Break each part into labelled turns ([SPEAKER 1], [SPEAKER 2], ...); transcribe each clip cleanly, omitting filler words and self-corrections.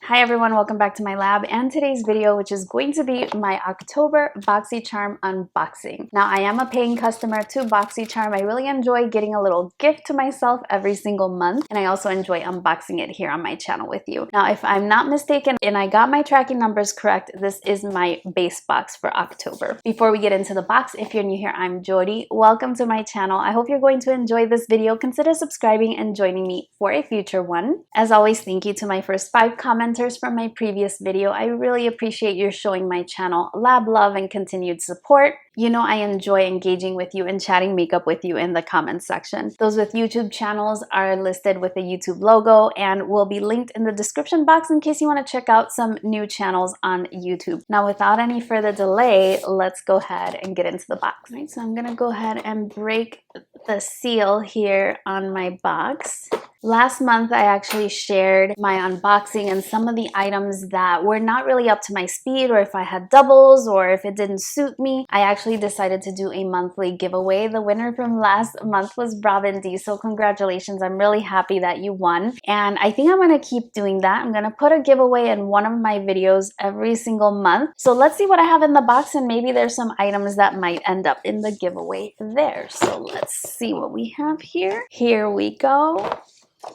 [SPEAKER 1] Hi everyone, welcome back to my lab and today's video, which is going to be my October Boxycharm unboxing. Now, I am a paying customer to Boxycharm. I really enjoy getting a little gift to myself every single month, and I also enjoy unboxing it here on my channel with you. Now, if I'm not mistaken and I got my tracking numbers correct, this is my base box for October. Before we get into the box, if you're new here, I'm Yori. Welcome to my channel. I hope you're going to enjoy this video. Consider subscribing and joining me for a future one. As always, thank you to my first 5 commenters from my previous video. I really appreciate you showing my channel lab love and continued support. You know I enjoy engaging with you and chatting makeup with you in the comments section. Those with YouTube channels are listed with the YouTube logo and will be linked in the description box in case you want to check out some new channels on YouTube. Now, without any further delay, let's go ahead and get into the box. Right, so I'm gonna go ahead and break the seal here on my box. Last month, I actually shared my unboxing and some of the items that were not really up to my speed, or if I had doubles or if it didn't suit me. I actually decided to do a monthly giveaway. The winner from last month was Bravendi, so congratulations. I'm really happy that you won. And I think I'm gonna keep doing that. I'm gonna put a giveaway in one of my videos every single month. So let's see what I have in the box, and maybe there's some items that might end up in the giveaway there. So let's see what we have here. Here we go.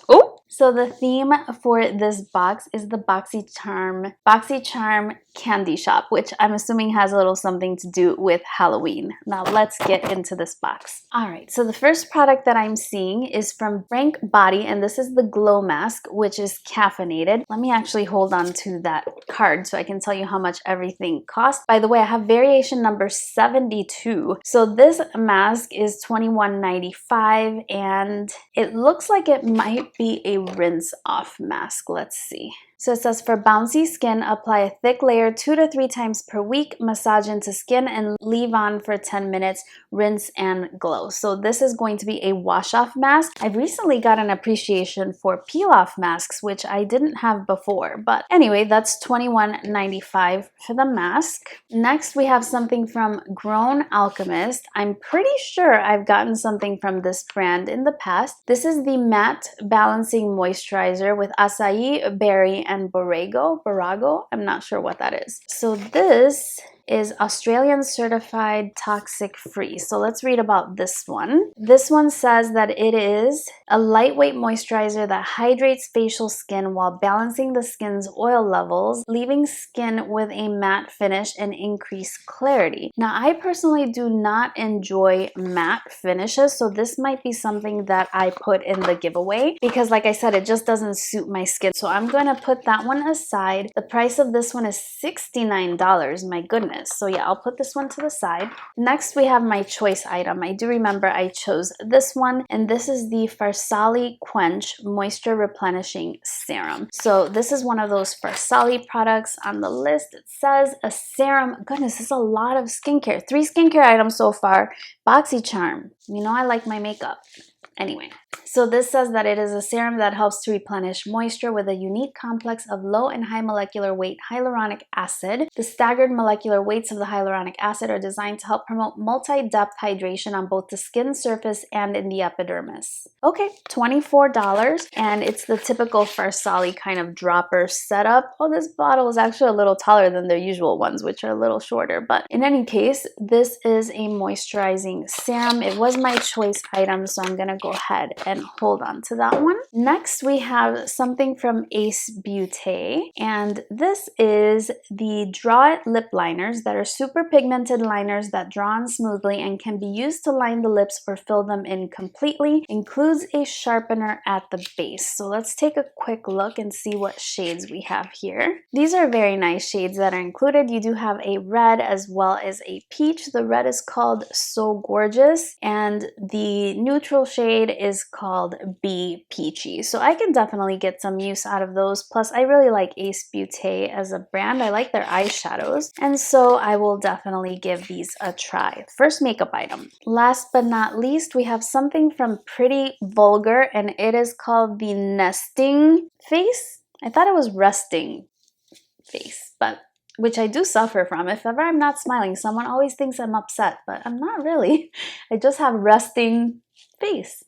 [SPEAKER 1] Oh, so the theme for this box is the Boxycharm candy shop, which I'm assuming has a little something to do with Halloween. Now let's get into this box. All right, so the first product that I'm seeing is from Frank Body, and this is the glow mask, which is caffeinated. Let me actually hold on to that card so I can tell you how much everything costs. By the way, I have variation number 72. So this mask is $21.95, and it looks like it might be a rinse off mask. Let's see. So it says, for bouncy skin, apply a thick layer 2 to 3 times per week, massage into skin and leave on for 10 minutes, rinse and glow. So this is going to be a wash off mask. I've recently got an appreciation for peel off masks, which I didn't have before. But anyway, that's $21.95 for the mask. Next, we have something from Grown Alchemist. I'm pretty sure I've gotten something from this brand in the past. This is the Matte Balancing Moisturizer with acai berry and Borago. I'm not sure what that is. So this is Australian certified toxic free. So let's read about this one. This one says that it is a lightweight moisturizer that hydrates facial skin while balancing the skin's oil levels, leaving skin with a matte finish and increased clarity. Now, I personally do not enjoy matte finishes, so this might be something that I put in the giveaway because, like I said, it just doesn't suit my skin. So I'm going to put that one aside. The price of this one is $69. My goodness. So yeah, I'll put this one to the side. Next, we have my choice item. I do remember I chose this one, and this is the Farsali Quench Moisture Replenishing Serum. So this is one of those Farsali products on the list. It says a serum. Goodness, this is a lot of skincare. 3 skincare items so far. Boxycharm. You know I like my makeup. Anyway, so this says that it is a serum that helps to replenish moisture with a unique complex of low and high molecular weight hyaluronic acid. The staggered molecular weights of the hyaluronic acid are designed to help promote multi-depth hydration on both the skin surface and in the epidermis. Okay, $24, and it's the typical Farsali kind of dropper setup. Oh, this bottle is actually a little taller than their usual ones, which are a little shorter. But in any case, this is a moisturizing serum. It was my choice item, so I'm gonna go ahead and hold on to that one. Next, we have something from Ace Beauté, and this is the Draw It lip liners that are super pigmented liners that draw on smoothly and can be used to line the lips or fill them in completely. Includes a sharpener at the base. So let's take a quick look and see what shades we have here. These are very nice shades that are included. You do have a red as well as a peach. The red is called So Gorgeous, and the neutral shade is called Be Peachy. So I can definitely get some use out of those. Plus, I really like Ace Beauté as a brand. I like their eyeshadows, and so I will definitely give these a try. First makeup item. Last but not least, we have something from Pretty Vulgar, and it is called the Nesting Face. I thought it was Resting Face, but which I do suffer from. If ever I'm not smiling, someone always thinks I'm upset, but I'm not really. I just have resting face.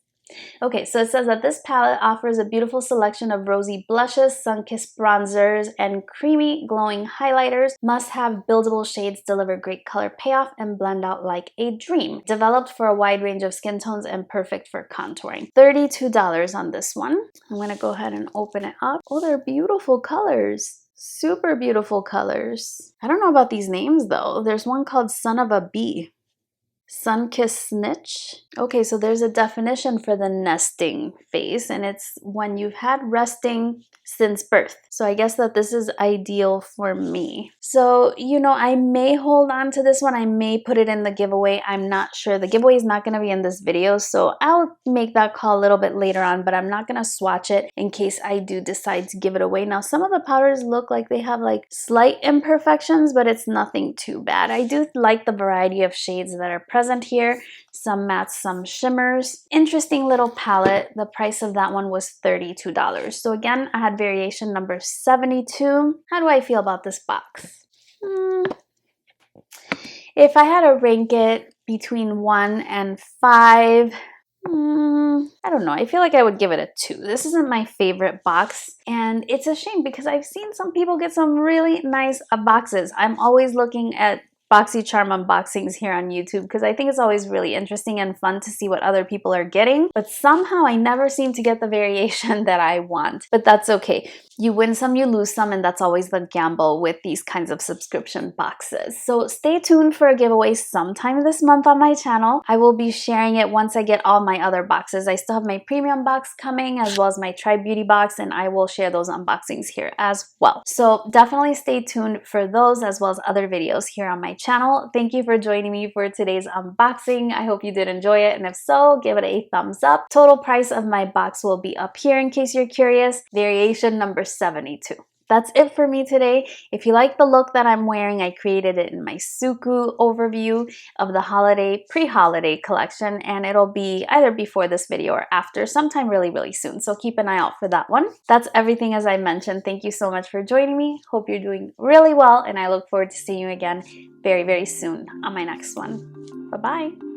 [SPEAKER 1] Okay, so it says that this palette offers a beautiful selection of rosy blushes, sun-kissed bronzers, and creamy glowing highlighters. Must-have buildable shades deliver great color payoff and blend out like a dream. Developed for a wide range of skin tones and perfect for contouring. $32 on this one. I'm gonna go ahead and open it up. Oh, they're beautiful colors. Super beautiful colors. I don't know about these names though. There's one called Son of a Bee. Sun-kissed snitch. Okay, so there's a definition for the nesting phase, and it's when you've had resting since birth. So I guess that this is ideal for me. So, you know, I may hold on to this one. I may put it in the giveaway. I'm not sure. The giveaway is not going to be in this video, so I'll make that call a little bit later on, but I'm not going to swatch it in case I do decide to give it away. Now, some of the powders look like they have like slight imperfections, but it's nothing too bad. I do like the variety of shades that are present here. Some mattes, some shimmers. Interesting little palette. The price of that one was $32. So again, I had variation number 72. How do I feel about this box? If I had to rank it between 1 and 5, I don't know. I feel like I would give it a 2. This isn't my favorite box, and it's a shame because I've seen some people get some really nice boxes. I'm always looking at Boxycharm unboxings here on YouTube because I think it's always really interesting and fun to see what other people are getting, but somehow I never seem to get the variation that I want, but that's okay. You win some, you lose some, and that's always the gamble with these kinds of subscription boxes. So stay tuned for a giveaway sometime this month on my channel. I will be sharing it once I get all my other boxes. I still have my premium box coming as well as my Try Beauty box, and I will share those unboxings here as well. So definitely stay tuned for those as well as other videos here on my channel. Thank you for joining me for today's unboxing. I hope you did enjoy it, and if so, give it a thumbs up. Total price of my box will be up here in case you're curious. Variation number 72. That's it for me today. If you like the look that I'm wearing, I created it in my Suku overview of the holiday, pre-holiday collection, and it'll be either before this video or after, sometime really soon. So keep an eye out for that one. That's everything as I mentioned. Thank you so much for joining me. Hope you're doing really well, and I look forward to seeing you again very soon on my next one. Bye-bye.